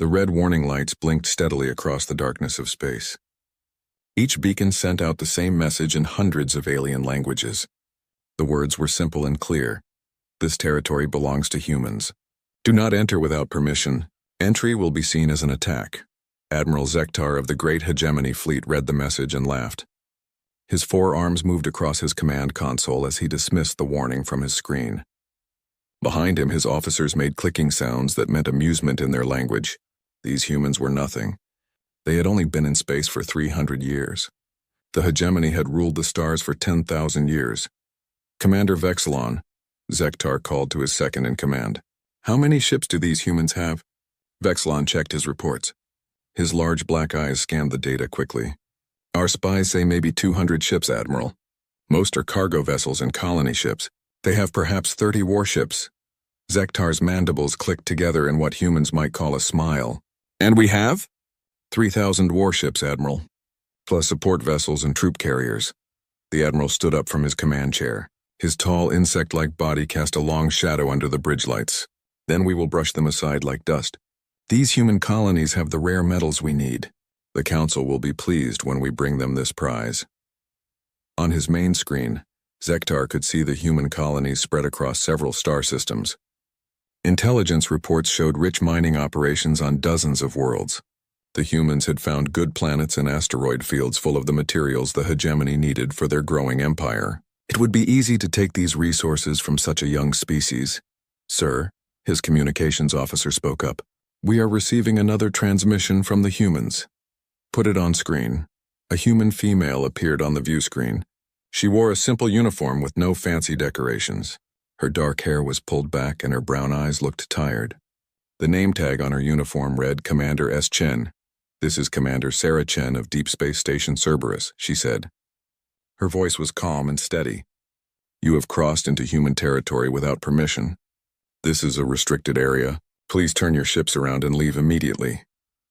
The red warning lights blinked steadily across the darkness of space. Each beacon sent out the same message in hundreds of alien languages. The words were simple and clear. This territory belongs to humans. Do not enter without permission. Entry will be seen as an attack. Admiral Zektar of the Great Hegemony Fleet read the message and laughed. His forearms moved across his command console as he dismissed the warning from his screen. Behind him, his officers made clicking sounds that meant amusement in their language. These humans were nothing. They had only been in space for 300 years. The hegemony had ruled the stars for 10,000 years. Commander Vexilon, Zektar called to his second-in-command. How many ships do these humans have? Vexilon checked his reports. His large black eyes scanned the data quickly. Our spies say maybe 200 ships, Admiral. Most are cargo vessels and colony ships. They have perhaps 30 warships. Zektar's mandibles clicked together in what humans might call a smile. And we have? 3,000 warships, Admiral, plus support vessels and troop carriers. The Admiral stood up from his command chair. His tall, insect-like body cast a long shadow under the bridge lights. Then we will brush them aside like dust. These human colonies have the rare metals we need. The Council will be pleased when we bring them this prize. On his main screen, Zektar could see the human colonies spread across several star systems. Intelligence reports showed rich mining operations on dozens of worlds. The humans had found good planets and asteroid fields full of the materials the hegemony needed for their growing empire. It would be easy to take these resources from such a young species. Sir, his communications officer spoke up. We are receiving another transmission from the humans. Put it on screen. A human female appeared on the view screen. She wore a simple uniform with no fancy decorations. Her dark hair was pulled back and her brown eyes looked tired. The name tag on her uniform read Commander S. Chen. This is Commander Sarah Chen of Deep Space Station Cerberus, she said. Her voice was calm and steady. You have crossed into human territory without permission. This is a restricted area. Please turn your ships around and leave immediately.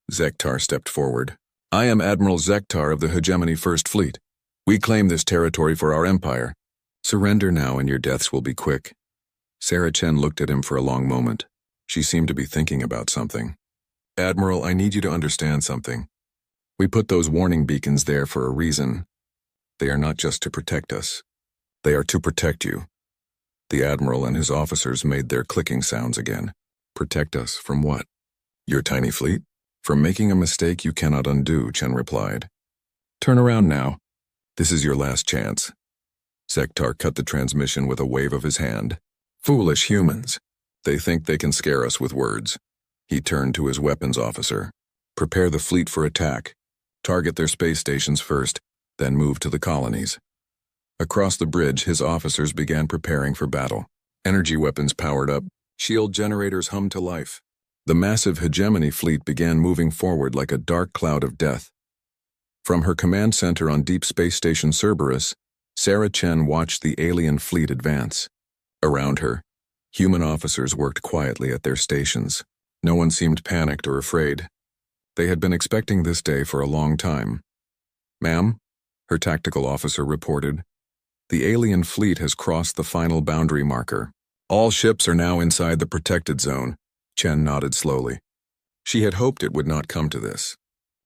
Zektar stepped forward. I am Admiral Zektar of the Hegemony First Fleet. We claim this territory for our empire. Surrender now and your deaths will be quick. Sarah Chen looked at him for a long moment. She seemed to be thinking about something. Admiral, I need you to understand something. We put those warning beacons there for a reason. They are not just to protect us. They are to protect you. The Admiral and his officers made their clicking sounds again. Protect us from what? Your tiny fleet? From making a mistake you cannot undo, Chen replied. Turn around now. This is your last chance. Zektar cut the transmission with a wave of his hand. Foolish humans. They think they can scare us with words. He turned to his weapons officer. Prepare the fleet for attack. Target their space stations first, then move to the colonies. Across the bridge, his officers began preparing for battle. Energy weapons powered up. Shield generators hummed to life. The massive hegemony fleet began moving forward like a dark cloud of death. From her command center on Deep Space Station Cerberus, Sarah Chen watched the alien fleet advance. Around her, human officers worked quietly at their stations. No one seemed panicked or afraid. They had been expecting this day for a long time. Ma'am, her tactical officer reported, the alien fleet has crossed the final boundary marker. All ships are now inside the protected zone. Chen nodded slowly. She had hoped it would not come to this.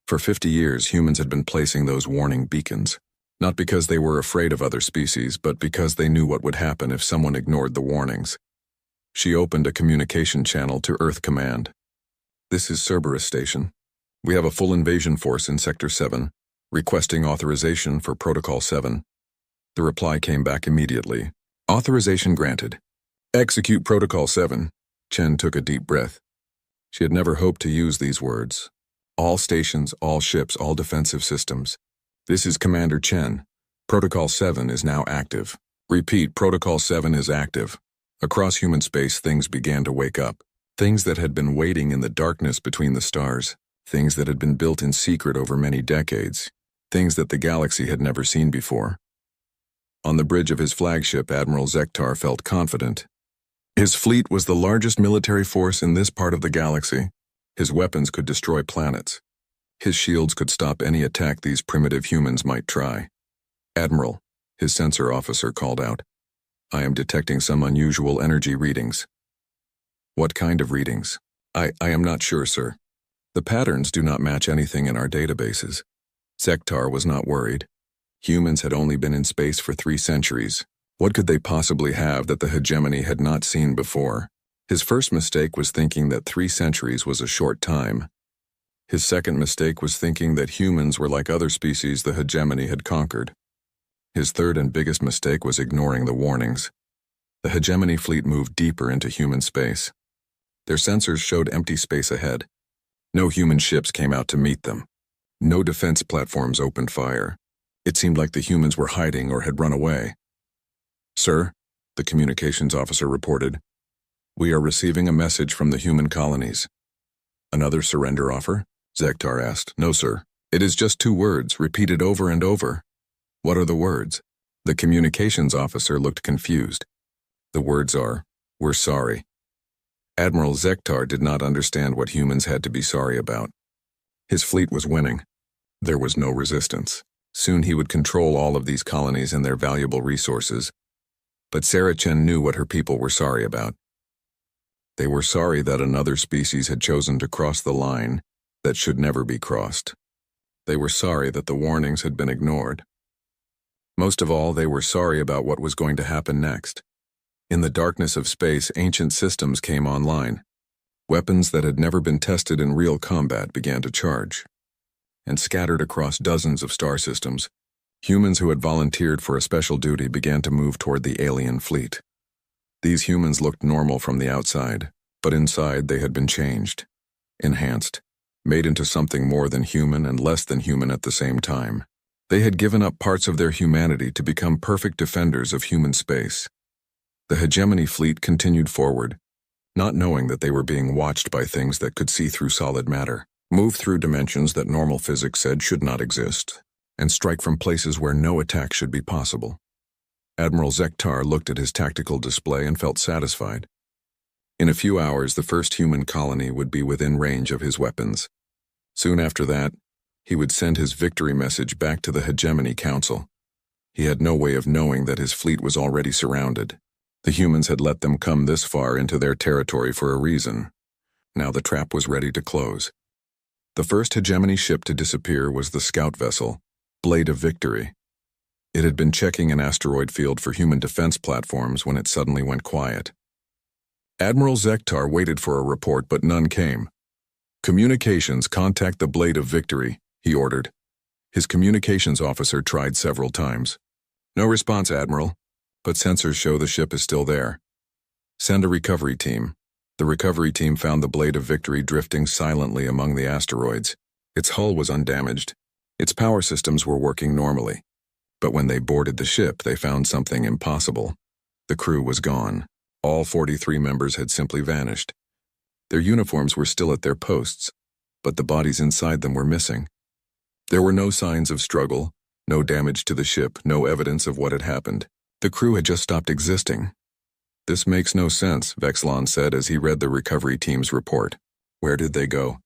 For 50 years, humans had been placing those warning beacons, not because they were afraid of other species, but because they knew what would happen if someone ignored the warnings. She opened a communication channel to Earth Command. This is Cerberus Station. We have a full invasion force in Sector 7, requesting authorization for Protocol 7. The reply came back immediately. Authorization granted. Execute Protocol 7. Chen took a deep breath. She had never hoped to use these words. All stations, all ships, all defensive systems. This is Commander Chen. Protocol 7 is now active. Repeat, Protocol 7 is active. Across human space, things began to wake up. Things that had been waiting in the darkness between the stars. Things that had been built in secret over many decades. Things that the galaxy had never seen before. On the bridge of his flagship, Admiral Zektar felt confident. His fleet was the largest military force in this part of the galaxy. His weapons could destroy planets. His shields could stop any attack these primitive humans might try. Admiral, his sensor officer called out. I am detecting some unusual energy readings. What kind of readings? I am not sure, sir. The patterns do not match anything in our databases. Zektar was not worried. Humans had only been in space for 3 centuries. What could they possibly have that the hegemony had not seen before? His first mistake was thinking that 3 centuries was a short time. His second mistake was thinking that humans were like other species the hegemony had conquered. His third and biggest mistake was ignoring the warnings. The hegemony fleet moved deeper into human space. Their sensors showed empty space ahead. No human ships came out to meet them. No defense platforms opened fire. It seemed like the humans were hiding or had run away. "Sir," the communications officer reported, "we are receiving a message from the human colonies." "Another surrender offer?" Zektar asked. "No, sir. It is just 2 words, repeated over and over." "What are the words?" The communications officer looked confused. "The words are, 'We're sorry.'" Admiral Zektar did not understand what humans had to be sorry about. His fleet was winning. There was no resistance. Soon he would control all of these colonies and their valuable resources. But Sarah Chen knew what her people were sorry about. They were sorry that another species had chosen to cross the line that should never be crossed. They were sorry that the warnings had been ignored. Most of all, they were sorry about what was going to happen next. In the darkness of space, ancient systems came online. Weapons that had never been tested in real combat began to charge. And scattered across dozens of star systems, humans who had volunteered for a special duty began to move toward the alien fleet. These humans looked normal from the outside, but inside they had been changed, enhanced, made into something more than human and less than human at the same time. They had given up parts of their humanity to become perfect defenders of human space. The hegemony fleet continued forward, not knowing that they were being watched by things that could see through solid matter, move through dimensions that normal physics said should not exist, and strike from places where no attack should be possible. Admiral Zektar looked at his tactical display and felt satisfied. In a few hours, the first human colony would be within range of his weapons. Soon after that, he would send his victory message back to the Hegemony Council. He had no way of knowing that his fleet was already surrounded. The humans had let them come this far into their territory for a reason. Now the trap was ready to close. The first Hegemony ship to disappear was the scout vessel, Blade of Victory. It had been checking an asteroid field for human defense platforms when it suddenly went quiet. Admiral Zektar waited for a report, but none came. "Communications, contact the Blade of Victory," he ordered. His communications officer tried several times. "No response, Admiral, but sensors show the ship is still there." "Send a recovery team." The recovery team found the Blade of Victory drifting silently among the asteroids. Its hull was undamaged. Its power systems were working normally. But when they boarded the ship, they found something impossible. The crew was gone. All 43 members had simply vanished. Their uniforms were still at their posts, but the bodies inside them were missing. There were no signs of struggle, no damage to the ship, no evidence of what had happened. The crew had just stopped existing. "This makes no sense," Vexlon said as he read the recovery team's report. "Where did they go?"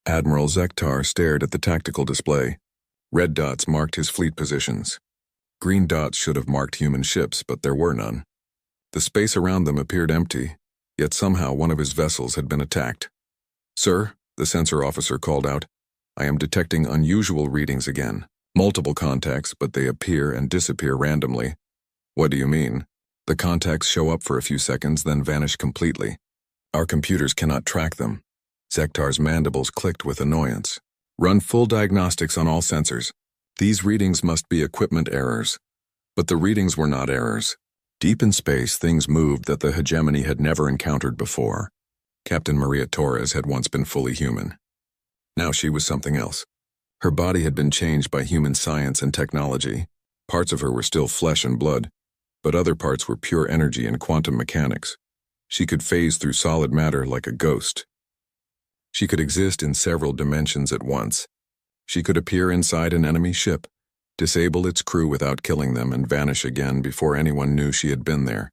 Admiral Zektar stared at the tactical display. Red dots marked his fleet positions. Green dots should have marked human ships, but there were none. The space around them appeared empty, yet somehow one of his vessels had been attacked. "Sir," the sensor officer called out, "I am detecting unusual readings again. Multiple contacts, but they appear and disappear randomly." "What do you mean?" "The contacts show up for a few seconds, then vanish completely. Our computers cannot track them." Zektar's mandibles clicked with annoyance. "Run full diagnostics on all sensors. These readings must be equipment errors." But the readings were not errors. Deep in space, things moved that the hegemony had never encountered before. Captain Maria Torres had once been fully human. Now she was something else. Her body had been changed by human science and technology. Parts of her were still flesh and blood, but other parts were pure energy and quantum mechanics. She could phase through solid matter like a ghost. She could exist in several dimensions at once. She could appear inside an enemy ship, disable its crew without killing them, and vanish again before anyone knew she had been there.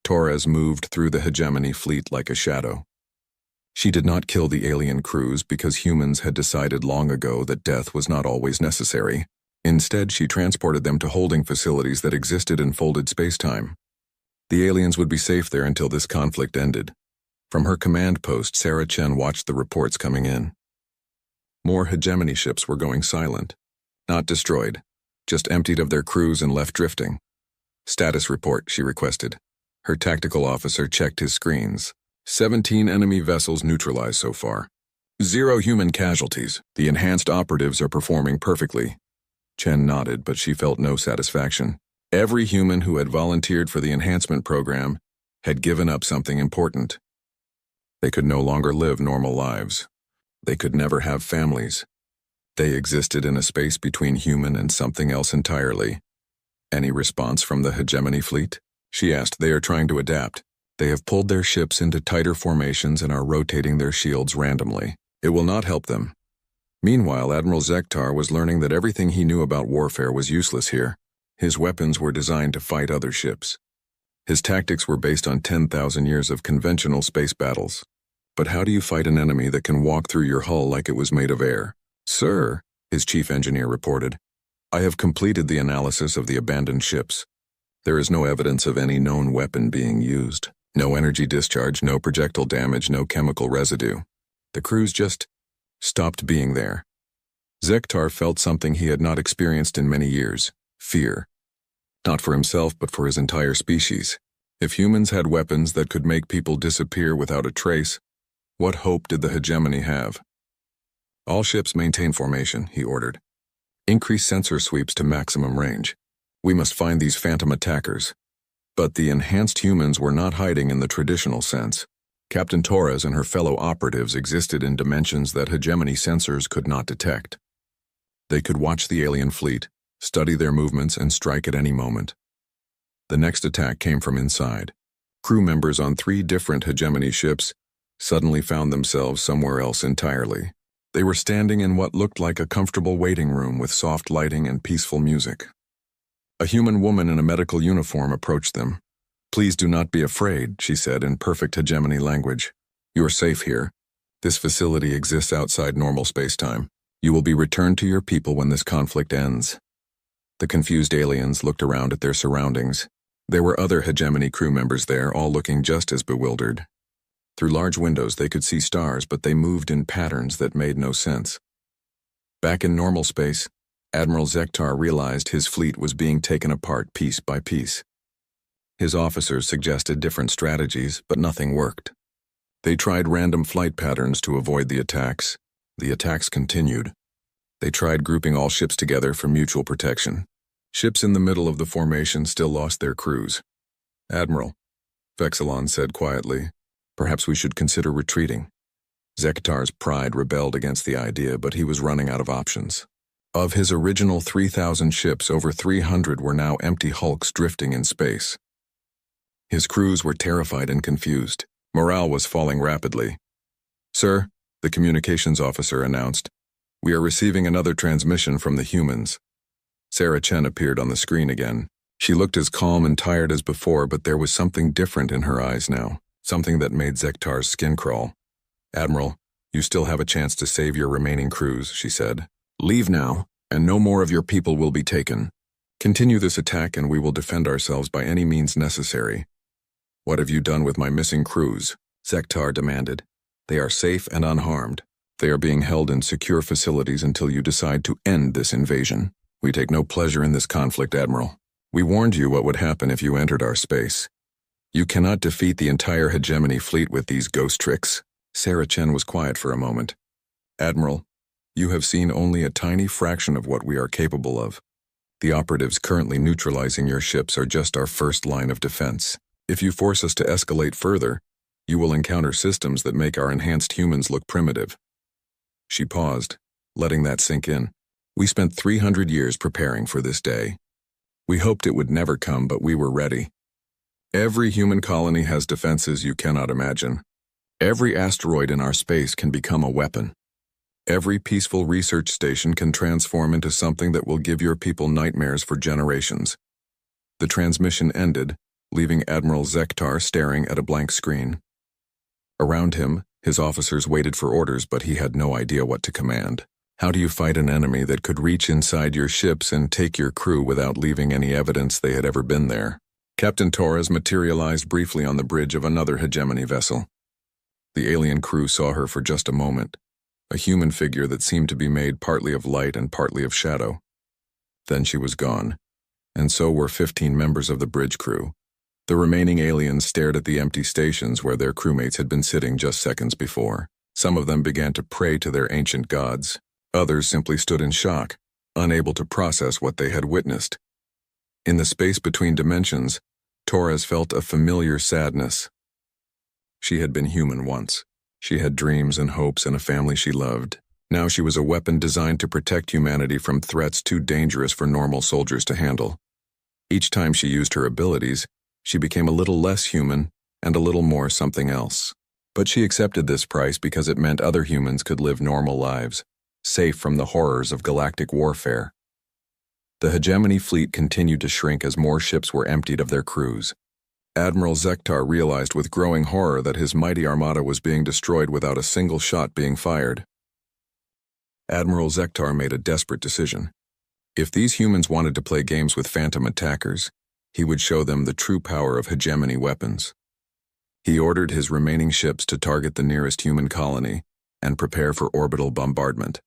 Torres moved through the hegemony fleet like a shadow. She did not kill the alien crews because humans had decided long ago that death was not always necessary. Instead, she transported them to holding facilities that existed in folded spacetime. The aliens would be safe there until this conflict ended. From her command post, Sarah Chen watched the reports coming in. More hegemony ships were going silent. Not destroyed, just emptied of their crews and left drifting. Status report, she requested. Her tactical officer checked his screens. 17 enemy vessels neutralized so far. 0 human casualties. The enhanced operatives are performing perfectly. Chen nodded, but she felt no satisfaction. Every human who had volunteered for the enhancement program had given up something important. They could no longer live normal lives. They could never have families. They existed in a space between human and something else entirely. Any response from the hegemony fleet? She asked. They are trying to adapt. They have pulled their ships into tighter formations and are rotating their shields randomly. It will not help them. Meanwhile, Admiral Zektar was learning that everything he knew about warfare was useless here. His weapons were designed to fight other ships. His tactics were based on 10,000 years of conventional space battles. But how do you fight an enemy that can walk through your hull like it was made of air? Sir, his chief engineer reported, I have completed the analysis of the abandoned ships. There is no evidence of any known weapon being used. No energy discharge, no projectile damage, no chemical residue. The crews just stopped being there. Zektar felt something he had not experienced in many years: fear. Not for himself, but for his entire species. If humans had weapons that could make people disappear without a trace, what hope did the hegemony have? All ships maintain formation, he ordered. Increase sensor sweeps to maximum range. We must find these phantom attackers. But the enhanced humans were not hiding in the traditional sense. Captain Torres and her fellow operatives existed in dimensions that hegemony sensors could not detect. They could watch the alien fleet, study their movements, and strike at any moment. The next attack came from inside. Crew members on 3 different hegemony ships suddenly found themselves somewhere else entirely. They were standing in what looked like a comfortable waiting room with soft lighting and peaceful music. A human woman in a medical uniform approached them. Please do not be afraid, she said in perfect hegemony language. You are safe here. This facility exists outside normal space-time. You will be returned to your people when this conflict ends. The confused aliens looked around at their surroundings. There were other hegemony crew members there, all looking just as bewildered. Through large windows they could see stars, but they moved in patterns that made no sense. Back in normal space, Admiral Zektar realized his fleet was being taken apart piece by piece. His officers suggested different strategies, but nothing worked. They tried random flight patterns to avoid the attacks. The attacks continued. They tried grouping all ships together for mutual protection. Ships in the middle of the formation still lost their crews. Admiral, Vexilon said quietly, perhaps we should consider retreating. Zektar's pride rebelled against the idea, but he was running out of options. Of his original 3,000 ships, over 300 were now empty hulks drifting in space. His crews were terrified and confused. Morale was falling rapidly. Sir, the communications officer announced, we are receiving another transmission from the humans. Sarah Chen appeared on the screen again. She looked as calm and tired as before, but there was something different in her eyes now, something that made Zektar's skin crawl. Admiral, you still have a chance to save your remaining crews, she said. Leave now, and no more of your people will be taken. Continue this attack and we will defend ourselves by any means necessary. What have you done with my missing crews? Zektar demanded. They are safe and unharmed. They are being held in secure facilities until you decide to end this invasion. We take no pleasure in this conflict, Admiral. We warned you what would happen if you entered our space. You cannot defeat the entire hegemony fleet with these ghost tricks. Sarah Chen was quiet for a moment. Admiral, you have seen only a tiny fraction of what we are capable of. The operatives currently neutralizing your ships are just our first line of defense. If you force us to escalate further, you will encounter systems that make our enhanced humans look primitive. She paused, letting that sink in. We spent 300 years preparing for this day. We hoped it would never come, but we were ready. Every human colony has defenses you cannot imagine. Every asteroid in our space can become a weapon. Every peaceful research station can transform into something that will give your people nightmares for generations. The transmission ended, leaving Admiral Zektar staring at a blank screen. Around him, his officers waited for orders, but he had no idea what to command. How do you fight an enemy that could reach inside your ships and take your crew without leaving any evidence they had ever been there? Captain Torres materialized briefly on the bridge of another hegemony vessel. The alien crew saw her for just a moment. a human figure that seemed to be made partly of light and partly of shadow. Then she was gone, and so were 15 members of the bridge crew. The remaining aliens stared at the empty stations where their crewmates had been sitting just seconds before. Some of them began to pray to their ancient gods. Others simply stood in shock, unable to process what they had witnessed. In the space between dimensions, Torres felt a familiar sadness. She had been human once. She had dreams and hopes and a family she loved. Now she was a weapon designed to protect humanity from threats too dangerous for normal soldiers to handle. Each time she used her abilities, she became a little less human and a little more something else. But she accepted this price because it meant other humans could live normal lives, safe from the horrors of galactic warfare. The hegemony fleet continued to shrink as more ships were emptied of their crews. Admiral Zektar realized with growing horror that his mighty armada was being destroyed without a single shot being fired. Admiral Zektar made a desperate decision. If these humans wanted to play games with phantom attackers, he would show them the true power of hegemony weapons. He ordered his remaining ships to target the nearest human colony and prepare for orbital bombardment.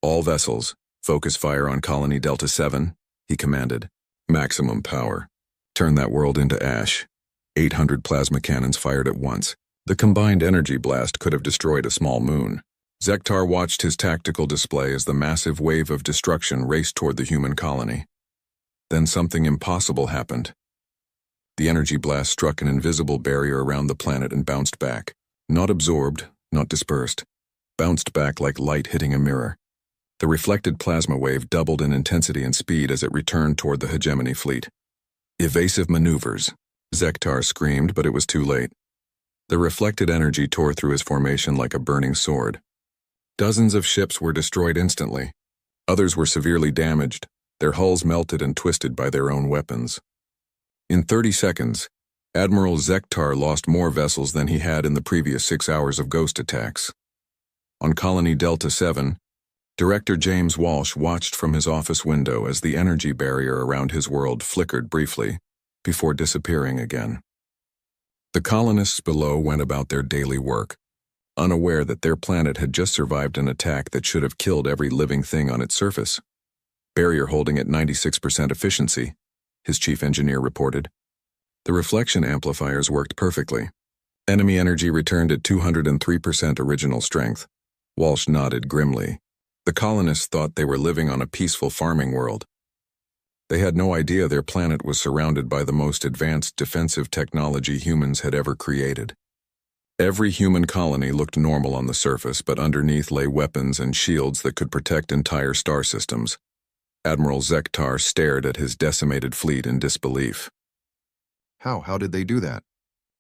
All vessels, focus fire on Colony Delta 7, he commanded. Maximum power. Turn that world into ash. 800 plasma cannons fired at once. The combined energy blast could have destroyed a small moon. Zektar watched his tactical display as the massive wave of destruction raced toward the human colony. Then something impossible happened. The energy blast struck an invisible barrier around the planet and bounced back. Not absorbed, not dispersed. Bounced back like light hitting a mirror. The reflected plasma wave doubled in intensity and speed as it returned toward the hegemony fleet. Evasive maneuvers, Zektar screamed, but it was too late. The reflected energy tore through his formation like a burning sword. Dozens of ships were destroyed instantly. Others were severely damaged, their hulls melted and twisted by their own weapons. In 30 seconds, Admiral Zektar lost more vessels than he had in the previous 6 hours of ghost attacks. On Colony Delta 7, Director James Walsh watched from his office window as the energy barrier around his world flickered briefly, before disappearing again. The colonists below went about their daily work, unaware that their planet had just survived an attack that should have killed every living thing on its surface. Barrier holding at 96% efficiency, his chief engineer reported. The reflection amplifiers worked perfectly. Enemy energy returned at 203% original strength. Walsh nodded grimly. The colonists thought they were living on a peaceful farming world. They had no idea their planet was surrounded by the most advanced defensive technology humans had ever created. Every human colony looked normal on the surface, but underneath lay weapons and shields that could protect entire star systems. Admiral Zektar stared at his decimated fleet in disbelief. How did they do that?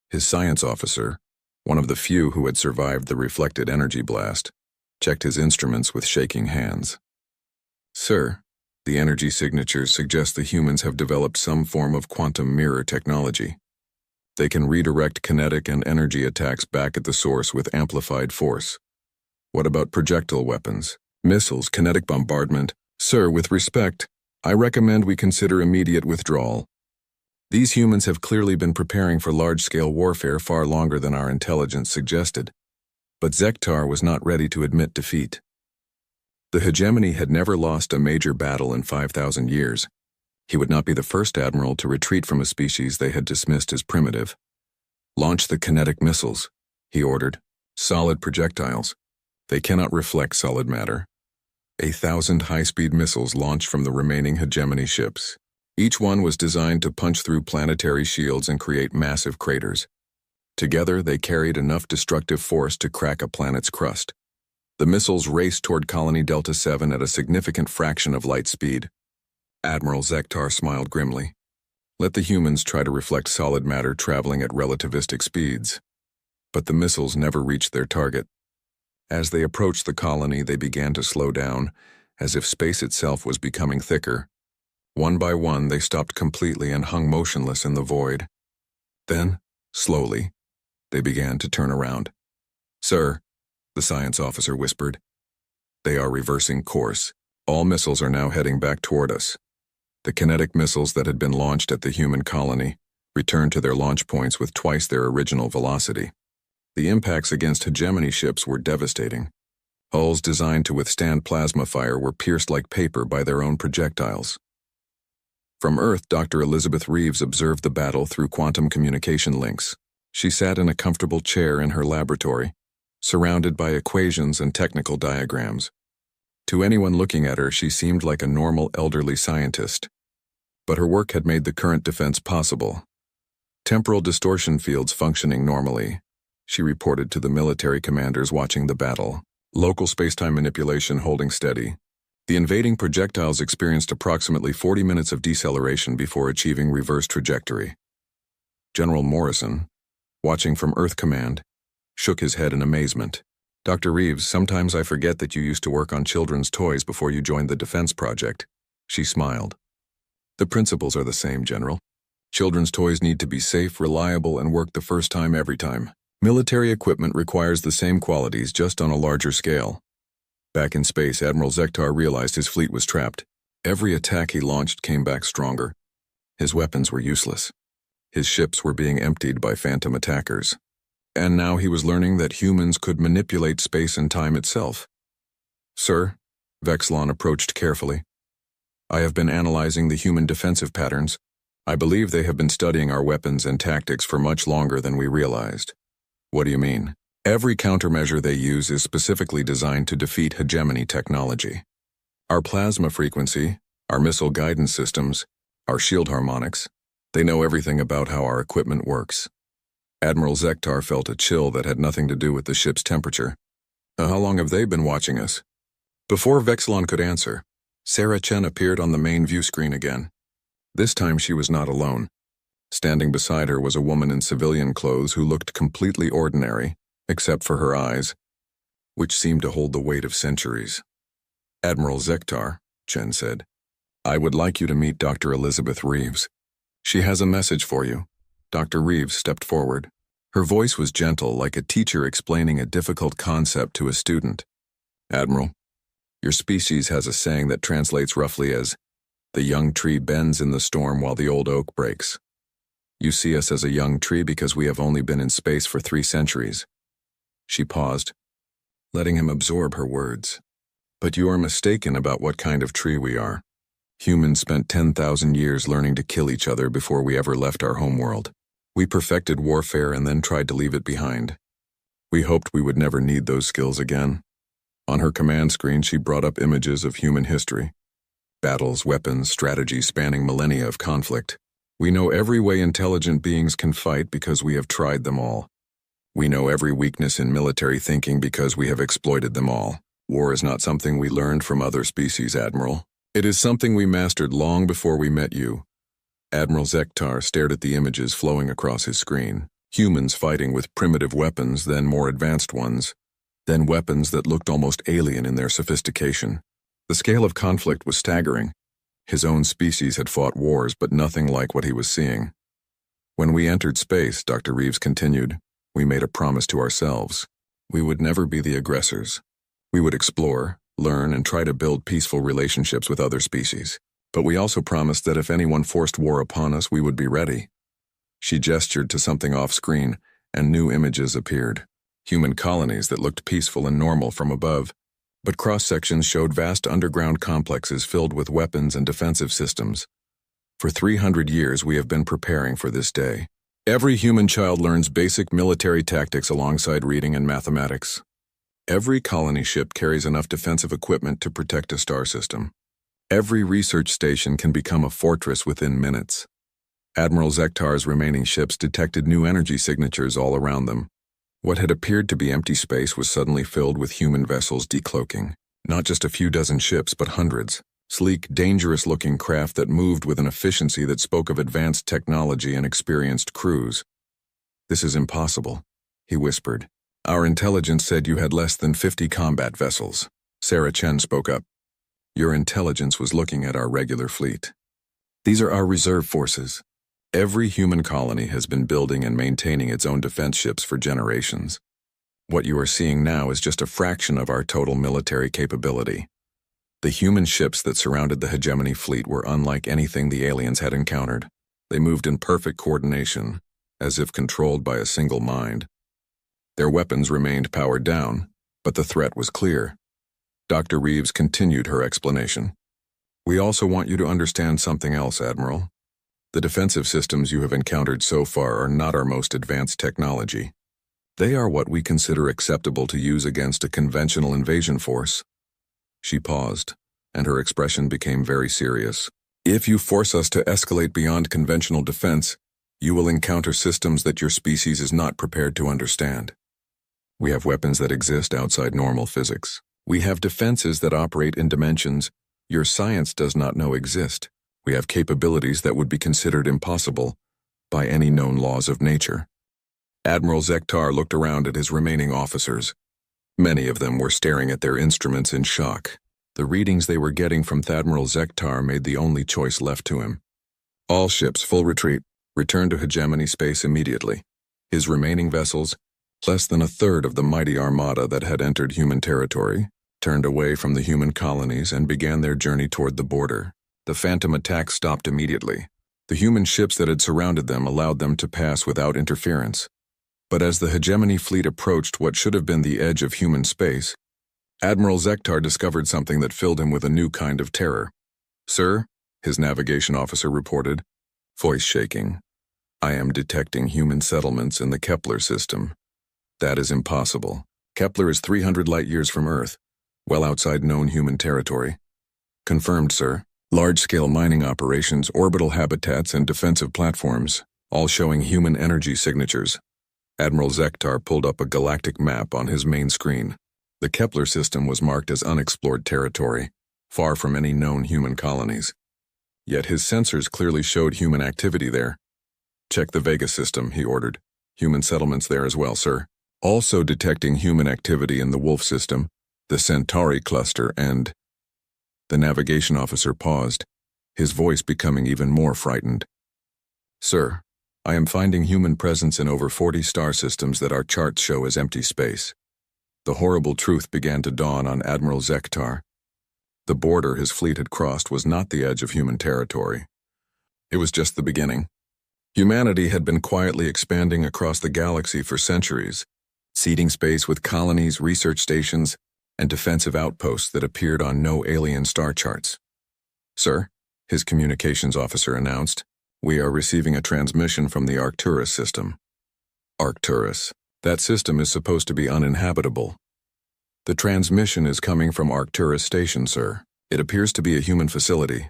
His science officer, one of the few who had survived the reflected energy blast, checked his instruments with shaking hands. Sir, the energy signatures suggest the humans have developed some form of quantum mirror technology. They can redirect kinetic and energy attacks back at the source with amplified force. What about projectile weapons, missiles, kinetic bombardment? Sir, with respect, I recommend we consider immediate withdrawal. These humans have clearly been preparing for large-scale warfare far longer than our intelligence suggested. But Zektar was not ready to admit defeat. The hegemony had never lost a major battle in 5,000 years. He would not be the first admiral to retreat from a species they had dismissed as primitive. Launch the kinetic missiles, he ordered. Solid projectiles. They cannot reflect solid matter. 1,000 high-speed missiles launched from the remaining hegemony ships. Each one was designed to punch through planetary shields and create massive craters. Together, they carried enough destructive force to crack a planet's crust. The missiles raced toward Colony Delta 7 at a significant fraction of light speed. Admiral Zektar smiled grimly. Let the humans try to reflect solid matter traveling at relativistic speeds. But the missiles never reached their target. As they approached the colony, they began to slow down, as if space itself was becoming thicker. One by one, they stopped completely and hung motionless in the void. Then, slowly, they began to turn around. Sir, the science officer whispered. They are reversing course. All missiles are now heading back toward us. The kinetic missiles that had been launched at the human colony returned to their launch points with twice their original velocity. The impacts against hegemony ships were devastating. Hulls designed to withstand plasma fire were pierced like paper by their own projectiles. From Earth, Dr. Elizabeth Reeves observed the battle through quantum communication links. She sat in a comfortable chair in her laboratory, surrounded by equations and technical diagrams. To anyone looking at her, she seemed like a normal elderly scientist. But her work had made the current defense possible. Temporal distortion fields functioning normally, she reported to the military commanders watching the battle. Local spacetime manipulation holding steady. The invading projectiles experienced approximately 40 minutes of deceleration before achieving reverse trajectory. General Morrison, watching from Earth Command, shook his head in amazement. Dr. Reeves, sometimes I forget that you used to work on children's toys before you joined the defense project. She smiled. The principles are the same, General. Children's toys need to be safe, reliable, and work the first time every time. Military equipment requires the same qualities, just on a larger scale. Back in space, Admiral Zektar realized his fleet was trapped. Every attack he launched came back stronger. His weapons were useless. His ships were being emptied by phantom attackers. And now he was learning that humans could manipulate space and time itself. Sir, Vexlon approached carefully. I have been analyzing the human defensive patterns. I believe they have been studying our weapons and tactics for much longer than we realized. What do you mean? Every countermeasure they use is specifically designed to defeat hegemony technology. Our plasma frequency, our missile guidance systems, our shield harmonics, they know everything about how our equipment works. Admiral Zektar felt a chill that had nothing to do with the ship's temperature. How long have they been watching us? Before Vexlon could answer, Sarah Chen appeared on the main view screen again. This time she was not alone. Standing beside her was a woman in civilian clothes who looked completely ordinary, except for her eyes, which seemed to hold the weight of centuries. Admiral Zektar, Chen said, I would like you to meet Dr. Elizabeth Reeves. She has a message for you. Dr. Reeves stepped forward. Her voice was gentle, like a teacher explaining a difficult concept to a student. Admiral, your species has a saying that translates roughly as, the young tree bends in the storm while the old oak breaks. You see us as a young tree because we have only been in space for 3 centuries. She paused, letting him absorb her words. But you are mistaken about what kind of tree we are. Humans spent 10,000 years learning to kill each other before we ever left our homeworld. We perfected warfare and then tried to leave it behind. We hoped we would never need those skills again. On her command screen, she brought up images of human history. Battles, weapons, strategies spanning millennia of conflict. We know every way intelligent beings can fight because we have tried them all. We know every weakness in military thinking because we have exploited them all. War is not something we learned from other species, Admiral. It is something we mastered long before we met you. Admiral Zektar stared at the images flowing across his screen. Humans fighting with primitive weapons, then more advanced ones. Then weapons that looked almost alien in their sophistication. The scale of conflict was staggering. His own species had fought wars, but nothing like what he was seeing. When we entered space, Dr. Reeves continued, we made a promise to ourselves. We would never be the aggressors. We would explore, learn, and try to build peaceful relationships with other species. But we also promised that if anyone forced war upon us, we would be ready. She gestured to something off-screen, and new images appeared. Human colonies that looked peaceful and normal from above, but cross-sections showed vast underground complexes filled with weapons and defensive systems. For 300 years, we have been preparing for this day. Every human child learns basic military tactics alongside reading and mathematics. Every colony ship carries enough defensive equipment to protect a star system. Every research station can become a fortress within minutes. Admiral Zektar's remaining ships detected new energy signatures all around them. What had appeared to be empty space was suddenly filled with human vessels decloaking. Not just a few dozen ships, but hundreds. Sleek, dangerous-looking craft that moved with an efficiency that spoke of advanced technology and experienced crews. This is impossible, he whispered. Our intelligence said you had less than 50 combat vessels. Sarah Chen spoke up. Your intelligence was looking at our regular fleet. These are our reserve forces. Every human colony has been building and maintaining its own defense ships for generations. What you are seeing now is just a fraction of our total military capability. The human ships that surrounded the hegemony fleet were unlike anything the aliens had encountered. They moved in perfect coordination, as if controlled by a single mind. Their weapons remained powered down, but the threat was clear. Dr. Reeves continued her explanation. We also want you to understand something else, Admiral. The defensive systems you have encountered so far are not our most advanced technology. They are what we consider acceptable to use against a conventional invasion force. She paused, and her expression became very serious. If you force us to escalate beyond conventional defense, you will encounter systems that your species is not prepared to understand. We have weapons that exist outside normal physics. We have defenses that operate in dimensions your science does not know exist. We have capabilities that would be considered impossible by any known laws of nature. Admiral Zektar looked around at his remaining officers. Many of them were staring at their instruments in shock. The readings they were getting from Admiral Zektar made the only choice left to him. All ships, full retreat. Return to hegemony space immediately. His remaining vessels, less than a third of the mighty armada that had entered human territory, turned away from the human colonies and began their journey toward the border. The phantom attack stopped immediately. The human ships that had surrounded them allowed them to pass without interference. But as the hegemony fleet approached what should have been the edge of human space, Admiral Zektar discovered something that filled him with a new kind of terror. Sir, his navigation officer reported, voice shaking. I am detecting human settlements in the Kepler system. That is impossible. Kepler is 300 light-years from Earth, well outside known human territory. Confirmed, sir. Large-scale mining operations, orbital habitats, and defensive platforms, all showing human energy signatures. Admiral Zektar pulled up a galactic map on his main screen. The Kepler system was marked as unexplored territory, far from any known human colonies. Yet his sensors clearly showed human activity there. Check the Vega system, he ordered. Human settlements there as well, sir. Also detecting human activity in the Wolf system, the Centauri cluster, and... The navigation officer paused, his voice becoming even more frightened. Sir, I am finding human presence in over 40 star systems that our charts show as empty space. The horrible truth began to dawn on Admiral Zektar. The border his fleet had crossed was not the edge of human territory. It was just the beginning. Humanity had been quietly expanding across the galaxy for centuries, seeding space with colonies, research stations, and defensive outposts that appeared on no alien star charts. Sir, his communications officer announced, we are receiving a transmission from the Arcturus system. Arcturus. That system is supposed to be uninhabitable. The transmission is coming from Arcturus Station, sir. It appears to be a human facility.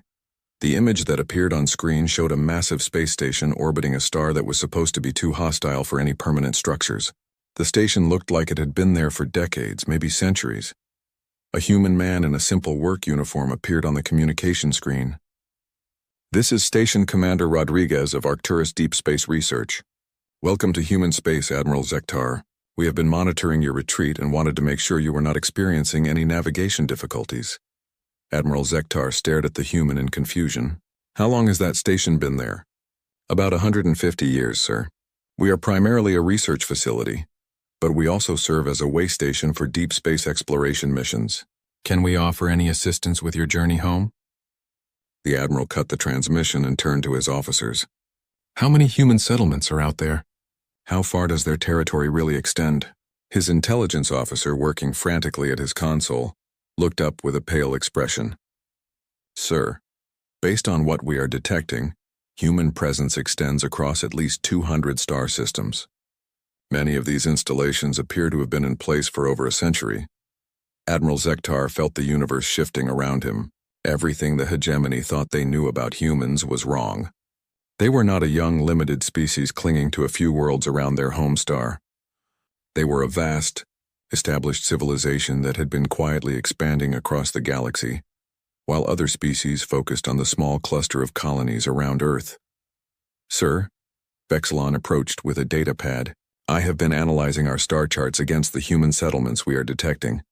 The image that appeared on screen showed a massive space station orbiting a star that was supposed to be too hostile for any permanent structures. The station looked like it had been there for decades, maybe centuries. A human man in a simple work uniform appeared on the communication screen. This is Station Commander Rodriguez of Arcturus Deep Space Research. Welcome to human space, Admiral Zektar. We have been monitoring your retreat and wanted to make sure you were not experiencing any navigation difficulties. Admiral Zektar stared at the human in confusion. How long has that station been there? About 150 years, sir. We are primarily a research facility, but we also serve as a way station for deep space exploration missions. Can we offer any assistance with your journey home? The Admiral cut the transmission and turned to his officers. How many human settlements are out there? How far does their territory really extend? His intelligence officer, working frantically at his console, looked up with a pale expression. Sir, based on what we are detecting, human presence extends across at least 200 star systems. Many of these installations appear to have been in place for over a century. Admiral Zektar felt the universe shifting around him. Everything the hegemony thought they knew about humans was wrong. They were not a young, limited species clinging to a few worlds around their home star. They were a vast, established civilization that had been quietly expanding across the galaxy, while other species focused on the small cluster of colonies around Earth. Sir, Vexilon approached with a data pad. I have been analyzing our star charts against the human settlements we are detecting.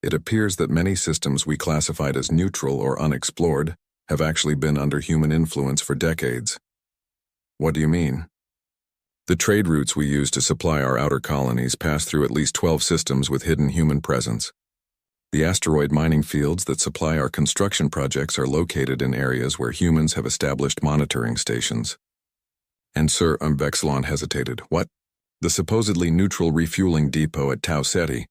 It appears that many systems we classified as neutral or unexplored have actually been under human influence for decades. What do you mean? The trade routes we use to supply our outer colonies pass through at least 12 systems with hidden human presence. The asteroid mining fields that supply our construction projects are located in areas where humans have established monitoring stations. And Sir, Vexilon hesitated. What? The supposedly neutral refueling depot at Tau Ceti.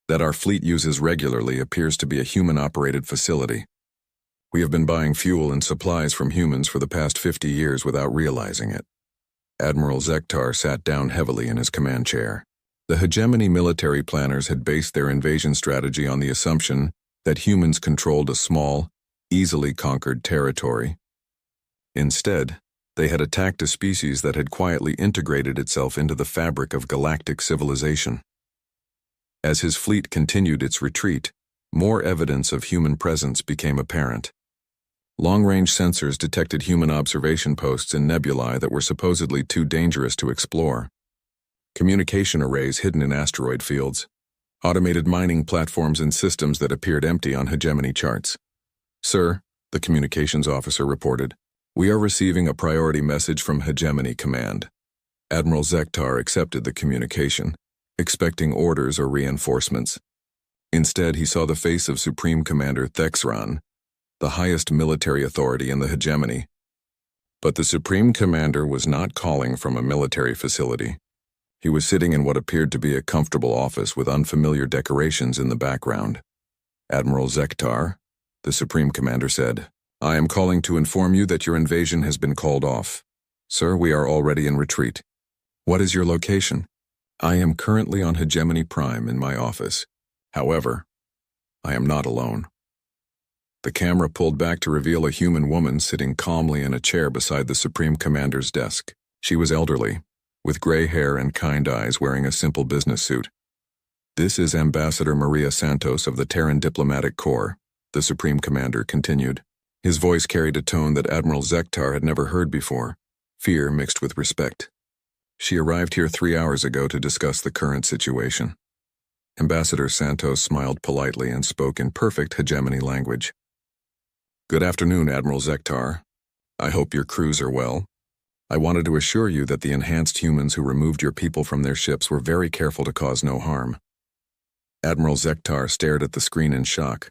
that our fleet uses regularly appears to be a human-operated facility. We have been buying fuel and supplies from humans for the past 50 years without realizing it. Admiral Zektar sat down heavily in his command chair. The hegemony military planners had based their invasion strategy on the assumption that humans controlled a small, easily conquered territory. Instead, they had attacked a species that had quietly integrated itself into the fabric of galactic civilization. As his fleet continued its retreat, more evidence of human presence became apparent. Long-range sensors detected human observation posts in nebulae that were supposedly too dangerous to explore. Communication arrays hidden in asteroid fields. Automated mining platforms and systems that appeared empty on hegemony charts. "Sir," the communications officer reported, "we are receiving a priority message from Hegemony Command." Admiral Zektar accepted the communication, expecting orders or reinforcements. Instead, he saw the face of Supreme Commander Thexran, the highest military authority in the hegemony. But the Supreme Commander was not calling from a military facility. He was sitting in what appeared to be a comfortable office with unfamiliar decorations in the background. "Admiral Zektar," the Supreme Commander said, "I am calling to inform you that your invasion has been called off. Sir, we are already in retreat. What is your location?" "I am currently on Hegemony Prime in my office. However, I am not alone." The camera pulled back to reveal a human woman sitting calmly in a chair beside the Supreme Commander's desk. She was elderly, with gray hair and kind eyes, wearing a simple business suit. "This is Ambassador Maria Santos of the Terran Diplomatic Corps," the Supreme Commander continued. His voice carried a tone that Admiral Zektar had never heard before, fear mixed with respect. "She arrived here 3 hours ago to discuss the current situation." Ambassador Santos smiled politely and spoke in perfect hegemony language. "Good afternoon, Admiral Zektar. I hope your crews are well. I wanted to assure you that the enhanced humans who removed your people from their ships were very careful to cause no harm." Admiral Zektar stared at the screen in shock.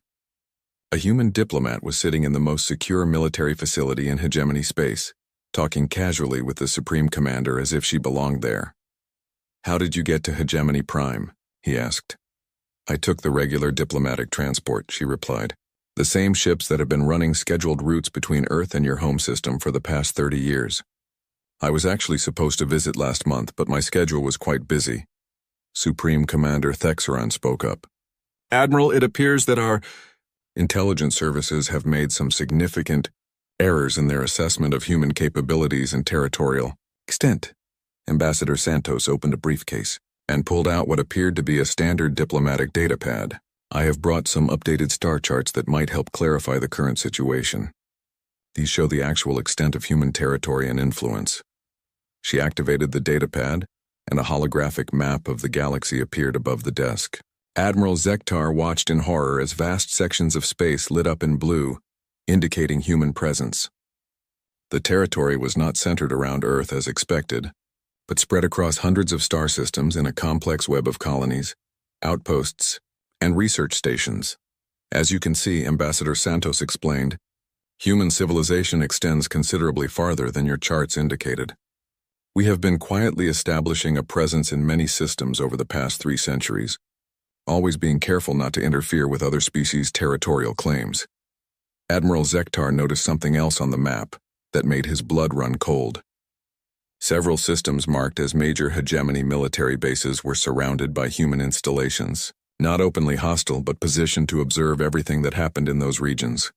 A human diplomat was sitting in the most secure military facility in hegemony space, talking casually with the Supreme Commander as if she belonged there. "How did you get to Hegemony Prime?" he asked. "I took the regular diplomatic transport," she replied. "The same ships that have been running scheduled routes between Earth and your home system for the past 30 years. I was actually supposed to visit last month, but my schedule was quite busy." Supreme Commander Thexran spoke up. "Admiral, it appears that our intelligence services have made some significant errors in their assessment of human capabilities and territorial extent." Ambassador Santos opened a briefcase and pulled out what appeared to be a standard diplomatic datapad. "I have brought some updated star charts that might help clarify the current situation. These show the actual extent of human territory and influence." She activated the datapad, and a holographic map of the galaxy appeared above the desk. Admiral Zektar watched in horror as vast sections of space lit up in blue, indicating human presence. The territory was not centered around Earth as expected, but spread across hundreds of star systems in a complex web of colonies, outposts, and research stations. "As you can see," Ambassador Santos explained, "human civilization extends considerably farther than your charts indicated. We have been quietly establishing a presence in many systems over the past 3 centuries, always being careful not to interfere with other species' territorial claims." Admiral Zektar noticed something else on the map that made his blood run cold. Several systems marked as major hegemony military bases were surrounded by human installations, not openly hostile but positioned to observe everything that happened in those regions.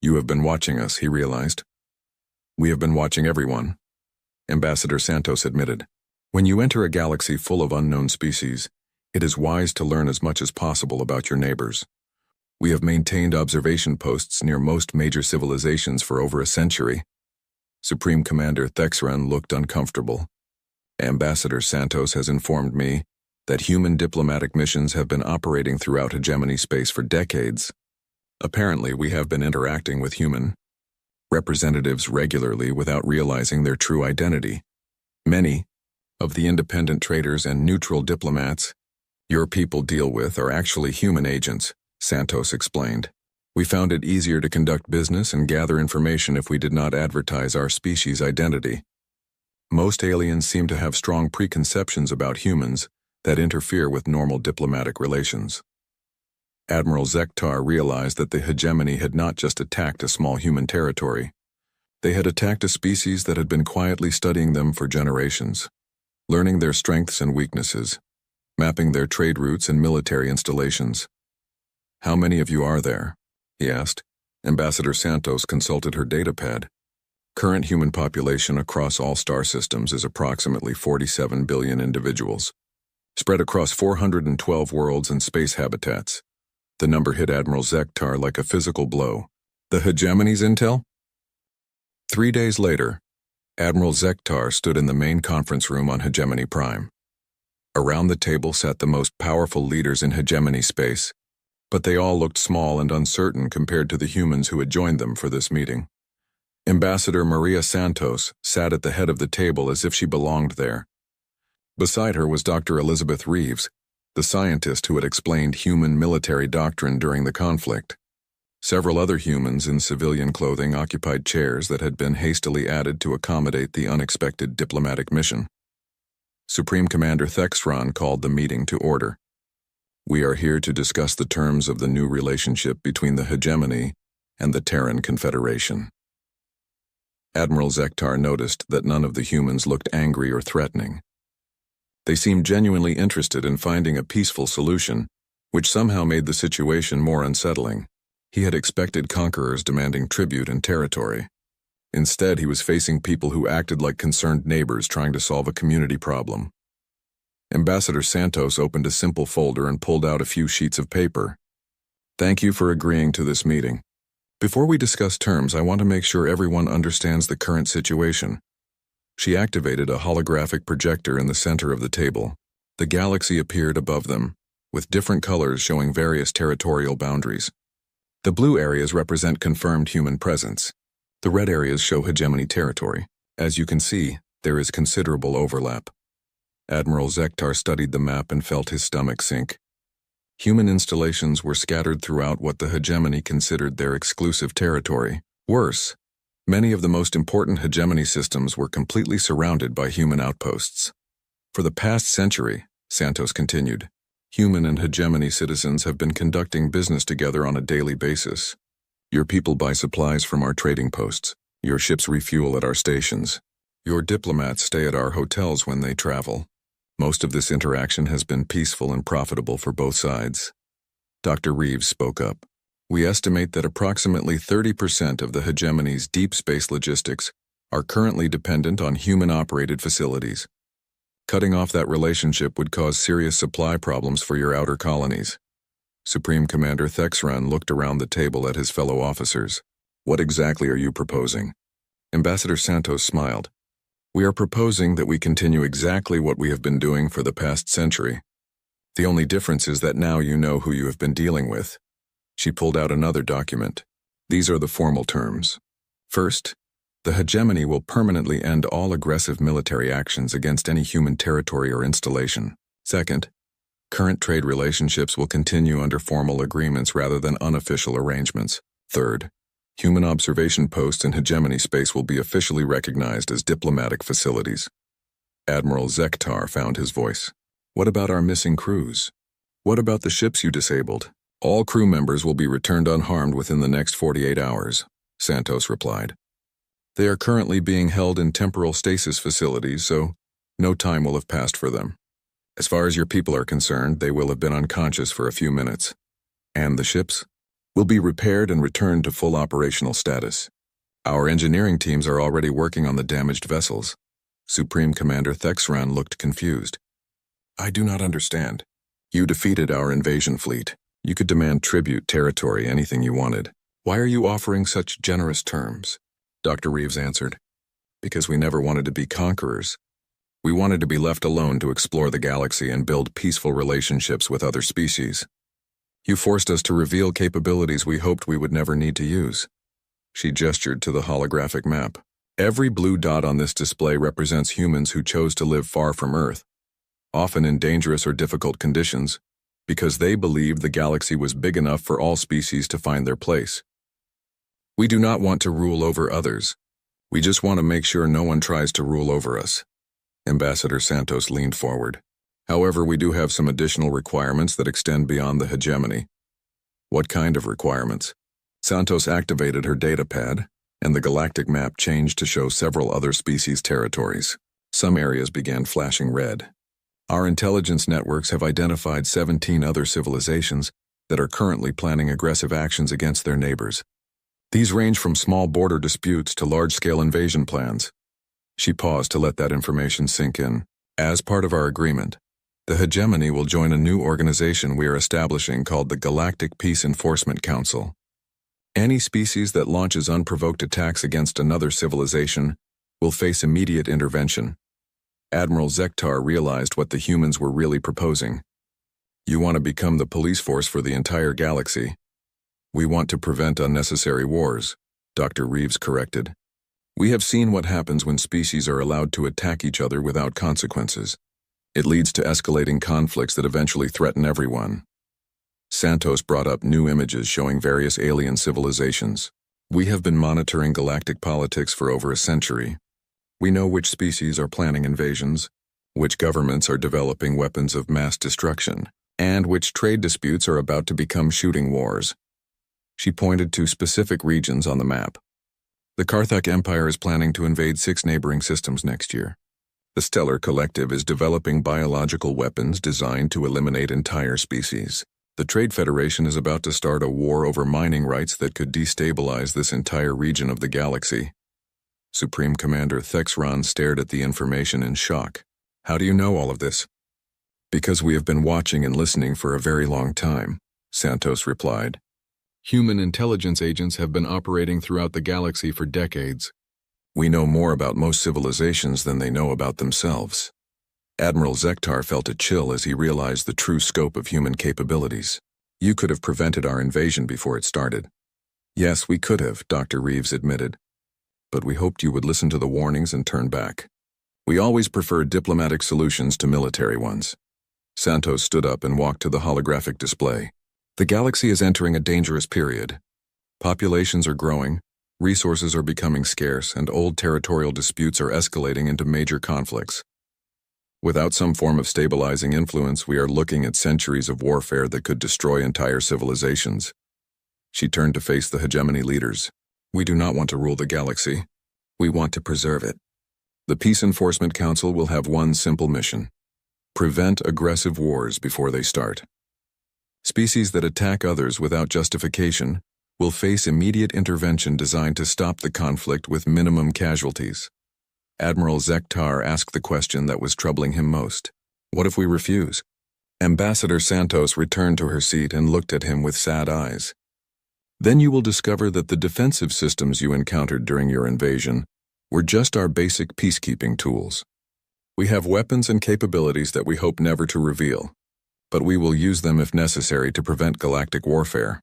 "You have been watching us," he realized. "We have been watching everyone," Ambassador Santos admitted. "When you enter a galaxy full of unknown species, it is wise to learn as much as possible about your neighbors. We have maintained observation posts near most major civilizations for over a century." Supreme Commander Thexran looked uncomfortable. "Ambassador Santos has informed me that human diplomatic missions have been operating throughout hegemony space for decades. Apparently, we have been interacting with human representatives regularly without realizing their true identity. Many of the independent traders and neutral diplomats your people deal with are actually human agents," Santos explained. "We found it easier to conduct business and gather information if we did not advertise our species' identity. Most aliens seem to have strong preconceptions about humans that interfere with normal diplomatic relations." Admiral Zektar realized that the hegemony had not just attacked a small human territory. They had attacked a species that had been quietly studying them for generations, learning their strengths and weaknesses, mapping their trade routes and military installations. "How many of you are there?" he asked. Ambassador Santos consulted her datapad. Current human population across all star systems is approximately 47 billion individuals, spread across 412 worlds and space habitats. The number hit Admiral Zektar like a physical blow. "The hegemony's intel?" 3 days later, Admiral Zektar stood in the main conference room on Hegemony Prime. Around the table sat the most powerful leaders in hegemony space, but they all looked small and uncertain compared to the humans who had joined them for this meeting. Ambassador Maria Santos sat at the head of the table as if she belonged there. Beside her was Dr. Elizabeth Reeves, the scientist who had explained human military doctrine during the conflict. Several other humans in civilian clothing occupied chairs that had been hastily added to accommodate the unexpected diplomatic mission. Supreme Commander Thexron called the meeting to order. "We are here to discuss the terms of the new relationship between the hegemony and the Terran Confederation." Admiral Zektar noticed that none of the humans looked angry or threatening. They seemed genuinely interested in finding a peaceful solution, which somehow made the situation more unsettling. He had expected conquerors demanding tribute and territory. Instead, he was facing people who acted like concerned neighbors trying to solve a community problem. Ambassador Santos opened a simple folder and pulled out a few sheets of paper. "Thank you for agreeing to this meeting. Before we discuss terms, I want to make sure everyone understands the current situation." She activated a holographic projector in the center of the table. The galaxy appeared above them, with different colors showing various territorial boundaries. The blue areas represent confirmed human presence. The red areas show hegemony territory. As you can see, there is considerable overlap. Admiral Zektar studied the map and felt his stomach sink. Human installations were scattered throughout what the hegemony considered their exclusive territory. Worse, many of the most important hegemony systems were completely surrounded by human outposts. For the past century, Santos continued, human and hegemony citizens have been conducting business together on a daily basis. Your people buy supplies from our trading posts. Your ships refuel at our stations. Your diplomats stay at our hotels when they travel. Most of this interaction has been peaceful and profitable for both sides. Dr. Reeves spoke up. "We estimate that approximately 30% of the hegemony's deep space logistics are currently dependent on human-operated facilities. Cutting off that relationship would cause serious supply problems for your outer colonies." Supreme Commander Thexron looked around the table at his fellow officers. "What exactly are you proposing?" Ambassador Santos smiled. "We are proposing that we continue exactly what we have been doing for the past century. The only difference is that now you know who you have been dealing with." She pulled out another document. "These are the formal terms. First, the hegemony will permanently end all aggressive military actions against any human territory or installation. Second, current trade relationships will continue under formal agreements rather than unofficial arrangements. Third, human observation posts in hegemony space will be officially recognized as diplomatic facilities." Admiral Zektar found his voice. "What about our missing crews? What about the ships you disabled?" "All crew members will be returned unharmed within the next 48 hours, Santos replied. "They are currently being held in temporal stasis facilities, so no time will have passed for them. As far as your people are concerned, they will have been unconscious for a few minutes. And the ships will be repaired and returned to full operational status. Our engineering teams are already working on the damaged vessels." Supreme Commander Thexron looked confused. "I do not understand. You defeated our invasion fleet. You could demand tribute, territory, anything you wanted. Why are you offering such generous terms?" Dr. Reeves answered. "Because we never wanted to be conquerors. We wanted to be left alone to explore the galaxy and build peaceful relationships with other species. You forced us to reveal capabilities we hoped we would never need to use." She gestured to the holographic map. "Every blue dot on this display represents humans who chose to live far from Earth, often in dangerous or difficult conditions, because they believed the galaxy was big enough for all species to find their place. We do not want to rule over others. We just want to make sure no one tries to rule over us." Ambassador Santos leaned forward. "However, we do have some additional requirements that extend beyond the hegemony. What kind of requirements? Santos activated her data pad, and the galactic map changed to show several other species' territories. Some areas began flashing red. Our intelligence networks have identified 17 other civilizations that are currently planning aggressive actions against their neighbors. These range from small border disputes to large-scale invasion plans. She paused to let that information sink in. As part of our agreement, the hegemony will join a new organization we are establishing called the Galactic Peace Enforcement Council. Any species that launches unprovoked attacks against another civilization will face immediate intervention. Admiral Zektar realized what the humans were really proposing. You want to become the police force for the entire galaxy. We want to prevent unnecessary wars, Dr. Reeves corrected. We have seen what happens when species are allowed to attack each other without consequences. It leads to escalating conflicts that eventually threaten everyone. Santos brought up new images showing various alien civilizations. We have been monitoring galactic politics for over a century. We know which species are planning invasions, which governments are developing weapons of mass destruction, and which trade disputes are about to become shooting wars. She pointed to specific regions on the map. The Karthak Empire is planning to invade 6 neighboring systems next year. The Stellar Collective is developing biological weapons designed to eliminate entire species. The Trade Federation is about to start a war over mining rights that could destabilize this entire region of the galaxy. Supreme Commander Thexron stared at the information in shock. How do you know all of this? Because we have been watching and listening for a very long time, Santos replied. Human intelligence agents have been operating throughout the galaxy for decades. We know more about most civilizations than they know about themselves. Admiral Zektar felt a chill as he realized the true scope of human capabilities. You could have prevented our invasion before it started. Yes, we could have, Dr. Reeves admitted. But we hoped you would listen to the warnings and turn back. We always prefer diplomatic solutions to military ones. Santos stood up and walked to the holographic display. The galaxy is entering a dangerous period. Populations are growing, resources are becoming scarce, and old territorial disputes are escalating into major conflicts. Without some form of stabilizing influence, we are looking at centuries of warfare that could destroy entire civilizations. She turned to face the hegemony leaders. We do not want to rule the galaxy. We want to preserve it. The Peace Enforcement Council will have one simple mission: prevent aggressive wars before they start. Species that attack others without justification will face immediate intervention designed to stop the conflict with minimum casualties. Admiral Zektar asked the question that was troubling him most. What if we refuse? Ambassador Santos returned to her seat and looked at him with sad eyes. Then you will discover that the defensive systems you encountered during your invasion were just our basic peacekeeping tools. We have weapons and capabilities that we hope never to reveal, but we will use them if necessary to prevent galactic warfare.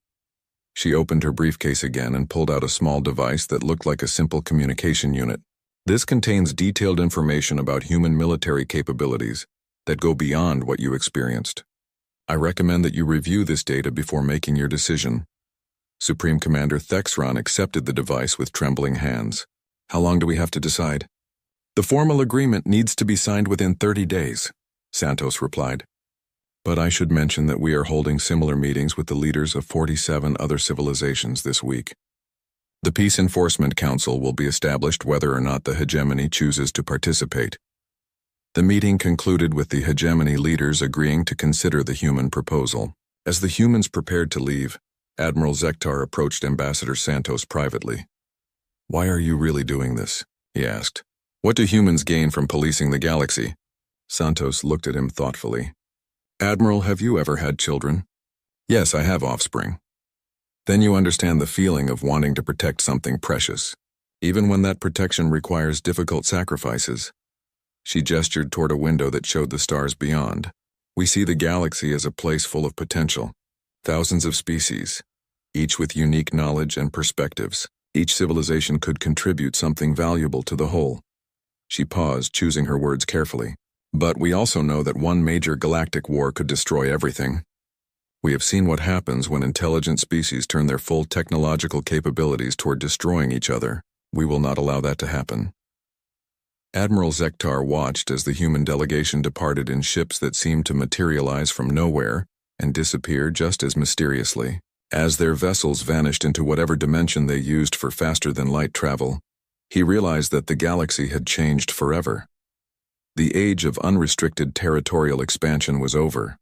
She opened her briefcase again and pulled out a small device that looked like a simple communication unit. This contains detailed information about human military capabilities that go beyond what you experienced. I recommend that you review this data before making your decision. Supreme Commander Thexron accepted the device with trembling hands. How long do we have to decide? The formal agreement needs to be signed within 30 days, Santos replied. But I should mention that we are holding similar meetings with the leaders of 47 other civilizations this week. The Peace Enforcement Council will be established whether or not the hegemony chooses to participate. The meeting concluded with the hegemony leaders agreeing to consider the human proposal. As the humans prepared to leave, Admiral Zektar approached Ambassador Santos privately. Why are you really doing this? He asked. What do humans gain from policing the galaxy? Santos looked at him thoughtfully. Admiral, have you ever had children? Yes, I have offspring. Then you understand the feeling of wanting to protect something precious, even when that protection requires difficult sacrifices. She gestured toward a window that showed the stars beyond. We see the galaxy as a place full of potential. Thousands of species, each with unique knowledge and perspectives. Each civilization could contribute something valuable to the whole. She paused, choosing her words carefully. But we also know that one major galactic war could destroy everything. We have seen what happens when intelligent species turn their full technological capabilities toward destroying each other. We will not allow that to happen. Admiral Zektar watched as the human delegation departed in ships that seemed to materialize from nowhere and disappear just as mysteriously. As their vessels vanished into whatever dimension they used for faster-than-light travel, he realized that the galaxy had changed forever. The age of unrestricted territorial expansion was over,